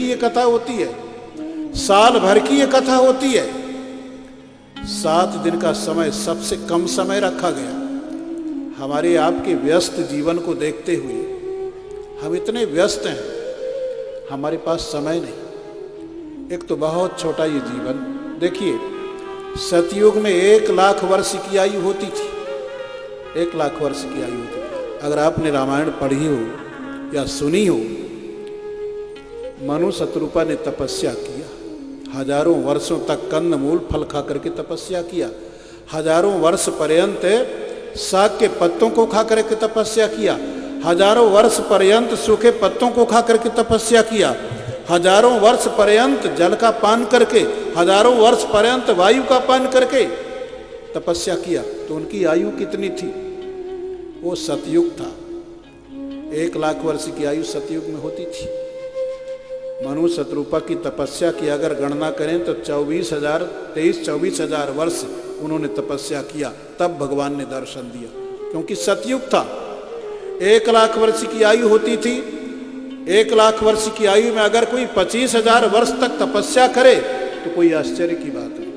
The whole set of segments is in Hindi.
की ये कथा होती है, साल भर की ये कथा होती है। 7 दिन का समय सबसे कम समय रखा गया। हमारे आपके व्यस्त जीवन को देखते हुए हम इतने व्यस्त हैं, हमारे पास समय नहीं। एक तो बहुत छोटा ये जीवन। देखिए, सतयुग में 1 लाख वर्ष की आयु होती थी। 1 लाख वर्ष की आयु होती थी। अगर आपने रामायण पढ़ी हो या सुनी हो, मनु शत्रुपा ने तपस्या किया, हजारों वर्षों तक कंद मूल फल खा करके तपस्या किया, हजारों वर्ष पर्यंत साग के पत्तों को खा करके तपस्या किया, हजारों वर्ष पर्यंत सूखे पत्तों को खा करके तपस्या किया, हजारों वर्ष पर्यंत जल का पान करके, हजारों वर्ष पर्यंत वायु का पान करके तपस्या किया। तो उनकी आयु कितनी थी? वो सतयुग था। 1 लाख वर्ष की आयु सतयुग में होती थी। मनु शत्रुपा की तपस्या की अगर गणना करें तो 24,000 वर्ष उन्होंने तपस्या किया, तब भगवान ने दर्शन दिया। क्योंकि सतयुग था। 1 लाख वर्ष की आयु होती थी। 1 लाख वर्ष की आयु में अगर कोई 25,000 वर्ष तक तपस्या करे तो कोई आश्चर्य की बात नहीं।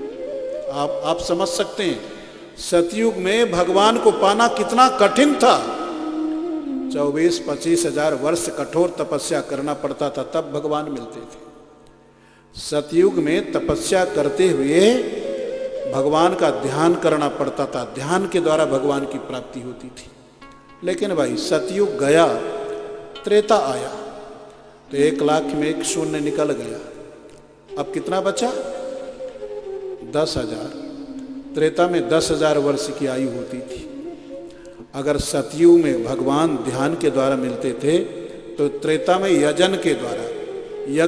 आप समझ सकते हैं सतयुग में भगवान को पाना कितना कठिन था। 24-25 हजार वर्ष कठोर तपस्या करना पड़ता था, तब भगवान मिलते थे। सतयुग में तपस्या करते हुए भगवान का ध्यान करना पड़ता था, ध्यान के द्वारा भगवान की प्राप्ति होती थी। लेकिन भाई सतयुग गया, त्रेता आया, तो 1 लाख में एक शून्य निकल गया। अब कितना बचा? 10,000। त्रेता में 10,000 वर्ष की आयु होती थी। अगर सतयुग में भगवान ध्यान के द्वारा मिलते थे तो त्रेता में यजन के द्वारा, यज्ञ